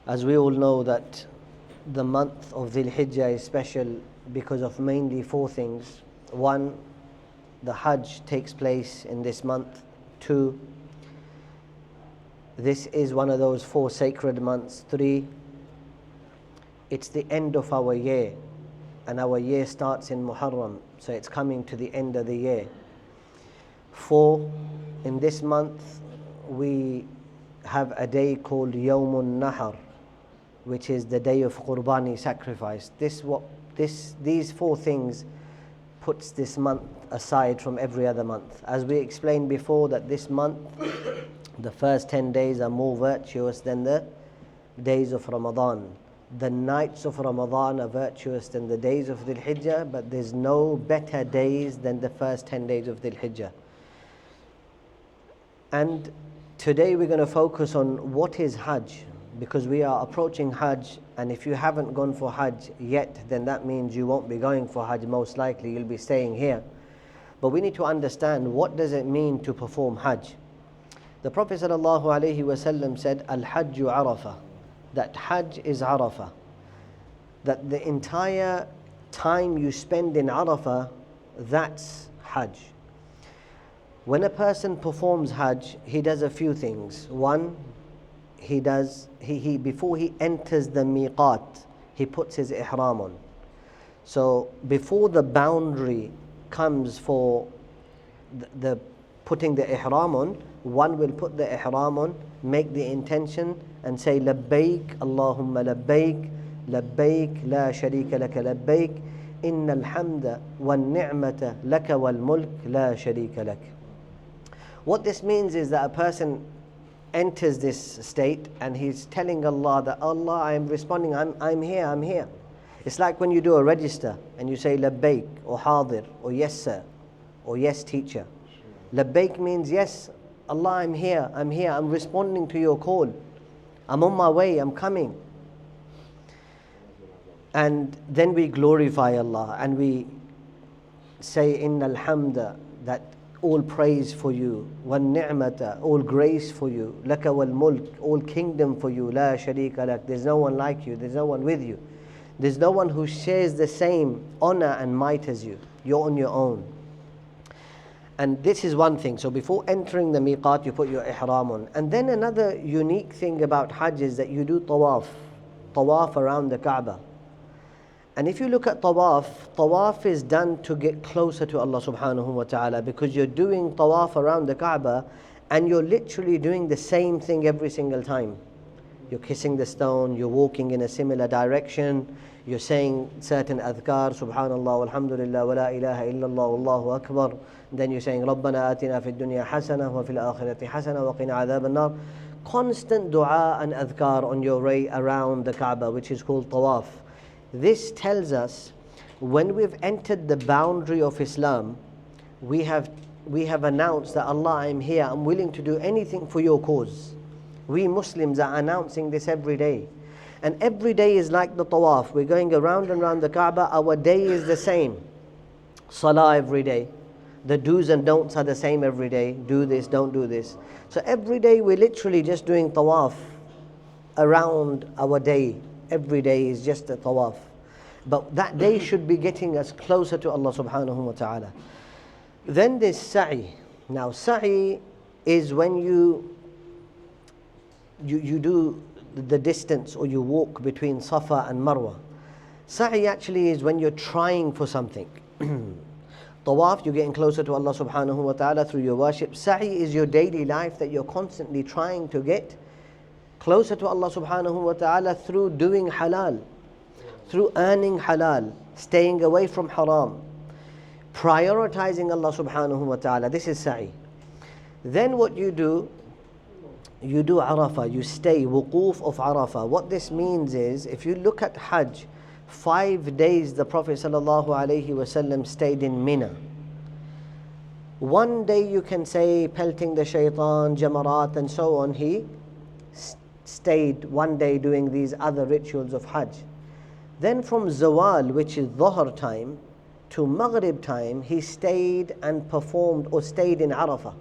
As we all know that the month of Dhul Hijjah is special because of mainly four things. One, the Hajj takes place in this month. Two, this is one of those four sacred months. Three, it's the end of our year, and our year starts in Muharram, so it's coming to the end of the year. Four, in this month we have a day called Yawmun Nahar, which is the day of Qurbani sacrifice. These four things puts this month aside from every other month. As we explained before, that this month, the first 10 days are more virtuous than the days of Ramadan. The nights of Ramadan are virtuous than the days of Dhul Hijjah, but there's no better days than the first 10 days of Dhul Hijjah. And today we're going to focus on what is Hajj, because we are approaching Hajj, and if you haven't gone for Hajj yet, then that means you won't be going for Hajj. Most likely you'll be staying here. But we need to understand, what does it mean to perform Hajj? The Prophet ﷺ said, Al-Hajju Arafah, that Hajj is Arafah, that the entire time you spend in Arafah, that's Hajj. When a person performs Hajj, he does a few things. One, he before he enters the miqat, he puts his ihram on. So before the boundary comes for the putting the ihram on, one will put the ihram on, make the intention and say labbaik Allahumma labbaik, labbaik la sharika laka labbaik, innal hamda wan ni'mata laka wal mulk la sharika lak. What this means is that a person enters this state and he's telling Allah that, Allah, I'm responding, I'm here. It's like when you do a register and you say labbaik or hadir or yes sir or yes teacher. Labbaik means yes, Allah, I'm here, I'm responding to your call. I'm on my way, I'm coming. And then we glorify Allah and we say innal hamda, that all praise for you, wan ni'mata, all grace for you, laka wal mulk, all kingdom for you, la sharika lak, there's no one like you, there's no one with you, there's no one who shares the same honor and might as you, you're on your own. And this is one thing. So before entering the miqat, you put your ihram on. And then another unique thing about Hajj is that you do tawaf around the Kaaba. And if you look at tawaf is done to get closer to Allah subhanahu wa ta'ala, because you're doing tawaf around the Kaaba and you're literally doing the same thing every single time. You're kissing the stone, you're walking in a similar direction, you're saying certain adhkar, subhanallah, alhamdulillah, wa la ilaha illallah, wallahu akbar. Then you're saying, Rabbana atina fid dunya hasana wa fil akhirati hasana wa qina adhab an-nar. Constant dua and adhkar on your way around the Kaaba, which is called tawaf. This tells us, when we've entered the boundary of Islam, we have announced that, Allah, I'm here, I'm willing to do anything for your cause. We Muslims are announcing this every day. And every day is like the tawaf. We're going around and around the Kaaba. Our day is the same. Salah every day. The do's and don'ts are the same every day. Do this, don't do this. So every day we're literally just doing tawaf around our day. Every day is just a tawaf. But that day should be getting us closer to Allah subhanahu wa ta'ala. Then there's sa'i. Now sa'i is when you do the distance, or you walk between Safa and Marwa. Sa'i actually is when you're trying for something. Tawaf, you're getting closer to Allah subhanahu wa ta'ala through your worship. Sa'i is your daily life that you're constantly trying to get closer to Allah subhanahu wa ta'ala through doing halal, through earning halal, staying away from haram, prioritizing Allah subhanahu wa ta'ala. This is sa'i. Then what you do Arafah, you stay, wuquf of Arafah. What this means is, if you look at Hajj, 5 days the Prophet ﷺ stayed in Mina. One day you can say pelting the shaitan, jamarat and so on, he stayed one day doing these other rituals of Hajj. Then from Zawal, which is Dhuhr time, to Maghrib time, he stayed and performed or stayed in Arafah.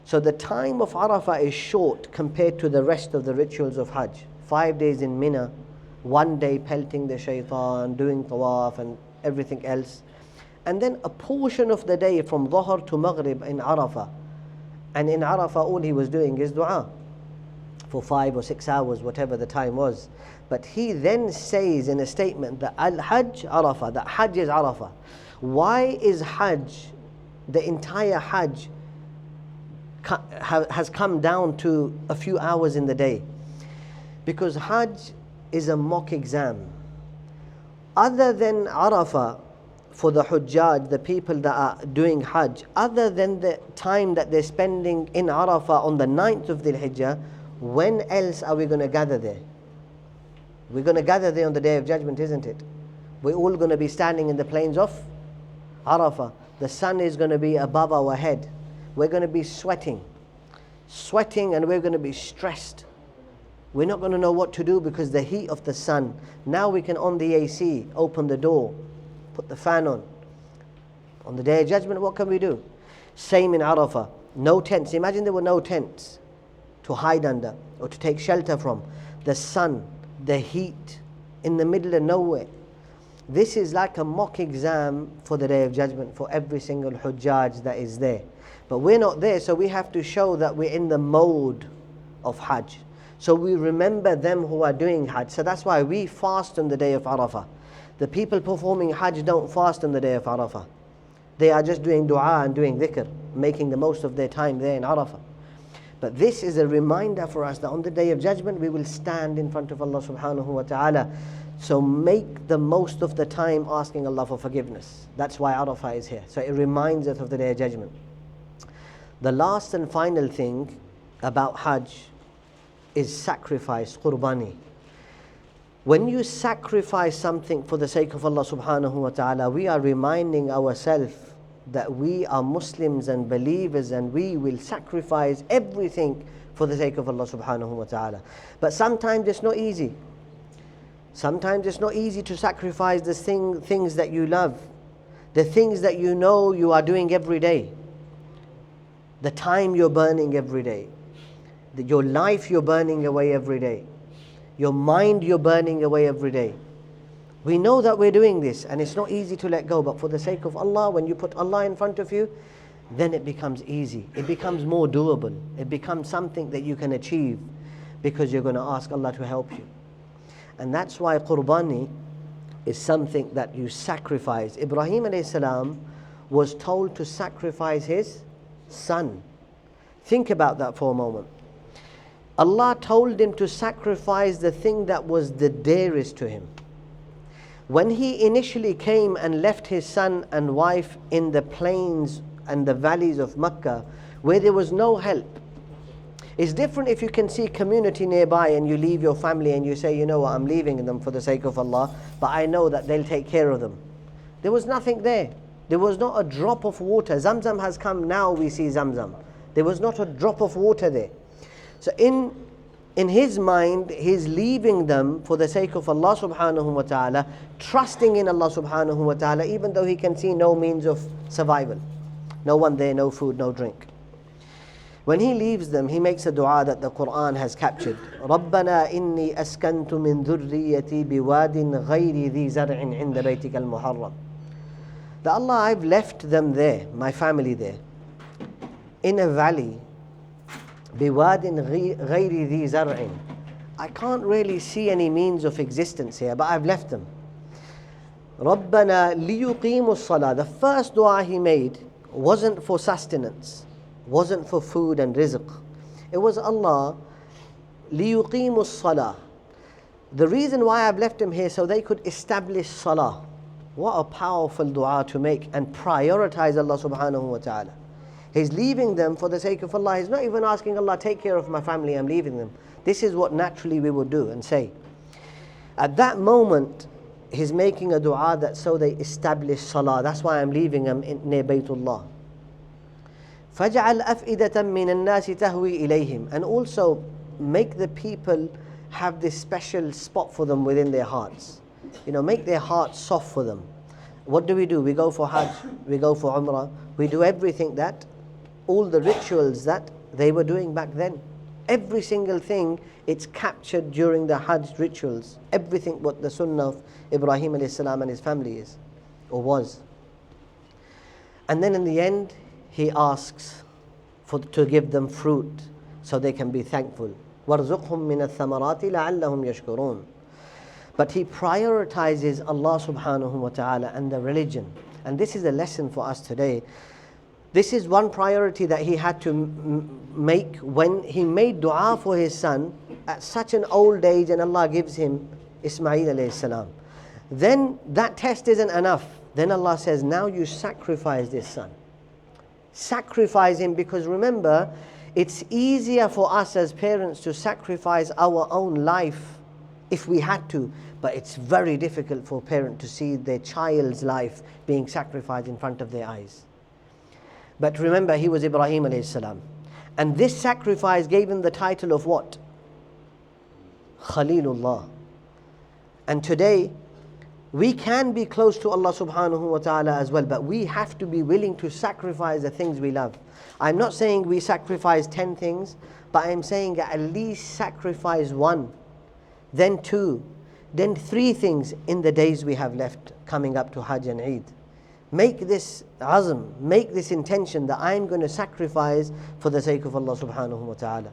So the time of Arafah is short compared to the rest of the rituals of Hajj. 5 days in Mina, 1 day pelting the shaitan, doing tawaf and everything else. And then a portion of the day from Dhuhr to Maghrib in Arafah. And in Arafah all he was doing is dua for 5 or 6 hours, whatever the time was. But he then says in a statement that Al-Hajj Arafah, that Hajj is Arafah. Why is Hajj, the entire Hajj has come down to a few hours in the day? Because Hajj is a mock exam. Other than Arafah, for the Hujjaj, the people that are doing Hajj, other than the time that they're spending in Arafah on the 9th of Dhul Hijjah, when else are we going to gather there? We're going to gather there on the Day of Judgment, isn't it? We're all going to be standing in the plains of Arafah. The sun is going to be above our head. We're going to be sweating, and we're going to be stressed. We're not going to know what to do because the heat of the sun. Now we can on the AC, open the door, put the fan on. On the Day of Judgment, what can we do? Same in Arafah. No tents. Imagine there were no tents to hide under or to take shelter from. The sun, the heat, in the middle of nowhere. This is like a mock exam for the Day of Judgment for every single Hujjaj that is there. But we're not there, so we have to show that we're in the mode of Hajj. So we remember them who are doing Hajj. So that's why we fast on the day of Arafah. The people performing Hajj don't fast on the day of Arafah. They are just doing dua and doing dhikr, making the most of their time there in Arafah. But this is a reminder for us that on the Day of Judgment we will stand in front of Allah subhanahu wa ta'ala. So make the most of the time asking Allah for forgiveness. That's why Arafah is here. So it reminds us of the Day of Judgment. The last and final thing about Hajj is sacrifice, qurbani. When you sacrifice something for the sake of Allah subhanahu wa ta'ala, we are reminding ourselves that we are Muslims and believers and we will sacrifice everything for the sake of Allah subhanahu wa ta'ala. But sometimes it's not easy. Sometimes it's not easy to sacrifice the things that you love, the things that you know you are doing every day, the time you're burning every day, your life you're burning away every day, your mind you're burning away every day. We know that we're doing this and it's not easy to let go, but for the sake of Allah, when you put Allah in front of you, then it becomes easy. It becomes more doable. It becomes something that you can achieve because you're going to ask Allah to help you. And that's why qurbani is something that you sacrifice. Ibrahim alayhi salam was told to sacrifice his son. Think about that for a moment. Allah told him to sacrifice the thing that was the dearest to him. When he initially came and left his son and wife in the plains and the valleys of Mecca, where there was no help. It's different if you can see community nearby and you leave your family and you say, you know what, I'm leaving them for the sake of Allah, but I know that they'll take care of them. There was nothing there. There was not a drop of water. Zamzam has come, now we see Zamzam. There was not a drop of water there. So in his mind, he's leaving them for the sake of Allah subhanahu wa ta'ala, trusting in Allah subhanahu wa ta'ala, even though he can see no means of survival. No one there, no food, no drink. When he leaves them, he makes a dua that the Quran has captured. رَبَّنَا إِنِّي أَسْكَنْتُ مِنْ ذُرِّيَّتِي بِوَادٍ غَيْرِ ذِي زَرْعٍ عِنْدَ بَيْتِكَ الْمُحَرَّمِ. That Allah, I've left them there, my family there, in a valley, بِوَادٍ غَيْرِ ذِي زَرْعٍ. I can't really see any means of existence here, but I've left them. رَبَّنَا لِيُقِيمُوا الصَّلَاةِ. The first dua he made wasn't for sustenance, wasn't for food and rizq. It was Allah, لِيُقِيمُوا الصَّلَاةِ. The reason why I've left him here so they could establish salah. What a powerful dua to make and prioritize Allah subhanahu wa ta'ala. He's leaving them for the sake of Allah. He's not even asking Allah, take care of my family, I'm leaving them. This is what naturally we would do and say. At that moment, he's making a dua that so they establish salah. That's why I'm leaving them near Baytullah. فَجْعَلْ أَفْئِدَةً مِّنَ النَّاسِ تَهْوِي إِلَيْهِمْ. And also make the people have this special spot for them within their hearts. Make their hearts soft for them. What do? We go for Hajj, we go for Umrah, we do everything that, all the rituals that they were doing back then. Every single thing, it's captured during the Hajj rituals. Everything what the sunnah of Ibrahim alayhi salam and his family is, or was. And then in the end, he asks to give them fruit so they can be thankful. وَارْزُقْهُم مِّنَ الثَّمَرَاتِ لَعَلَّهُمْ يَشْكُرُونَ. But he prioritizes Allah subhanahu wa ta'ala and the religion. And this is a lesson for us today. This is one priority that he had to make when he made dua for his son at such an old age, and Allah gives him Ismail alayhi salam. Then that test isn't enough. Then Allah says, now you sacrifice this son. Sacrifice him, because remember, it's easier for us as parents to sacrifice our own life if we had to, but it's very difficult for a parent to see their child's life being sacrificed in front of their eyes. But remember, he was Ibrahim alayhi salam. And this sacrifice gave him the title of what? Khalilullah. And today, we can be close to Allah subhanahu wa ta'ala as well, but we have to be willing to sacrifice the things we love. I'm not saying we sacrifice 10 things, but I'm saying at least sacrifice 1, then 2, then 3 things in the days we have left coming up to Hajj and Eid. Make this azm, make this intention that I'm going to sacrifice for the sake of Allah subhanahu wa ta'ala.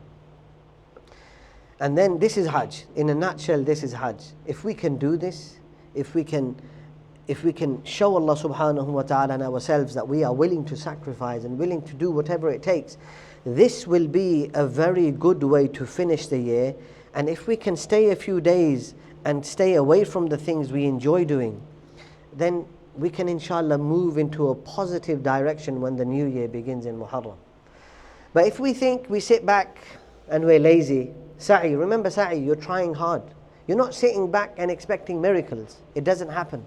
And then this is Hajj. In a nutshell, this is Hajj. If we can do this, if we can show Allah subhanahu wa ta'ala and ourselves that we are willing to sacrifice and willing to do whatever it takes, this will be a very good way to finish the year. And if we can stay a few days and stay away from the things we enjoy doing, then we can inshallah move into a positive direction when the new year begins in Muharram. But if we think we sit back and we're lazy, sa'i, remember sa'i, you're trying hard. You're not sitting back and expecting miracles. It doesn't happen.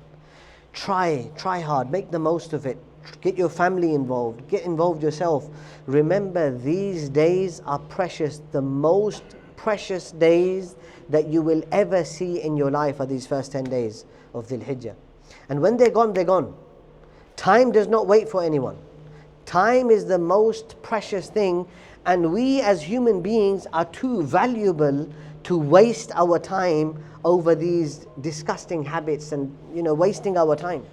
Try hard, make the most of it. Get your family involved, get involved yourself. Remember, these days are precious. The most precious days that you will ever see in your life are these first 10 days of Dhul Hijjah. And when they're gone, they're gone. Time does not wait for anyone. Time is the most precious thing, and we as human beings are too valuable to waste our time over these disgusting habits and wasting our time.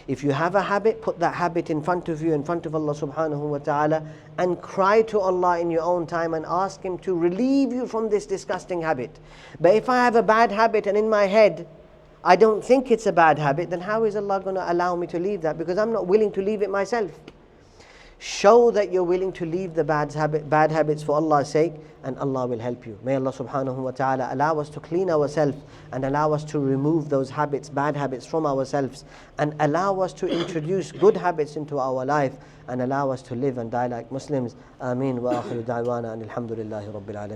If you have a habit, put that habit in front of you, in front of Allah subhanahu wa ta'ala, and cry to Allah in your own time and ask Him to relieve you from this disgusting habit. But if I have a bad habit and in my head I don't think it's a bad habit, then how is Allah going to allow me to leave that? Because I'm not willing to leave it myself. Show that you're willing to leave the bad habits for Allah's sake, and Allah will help you. May Allah subhanahu wa ta'ala allow us to clean ourselves and allow us to remove those habits, bad habits from ourselves, and allow us to introduce good habits into our life, and allow us to live and die like Muslims. Ameen wa akhiru da'wana and alhamdulillahi rabbil alamin.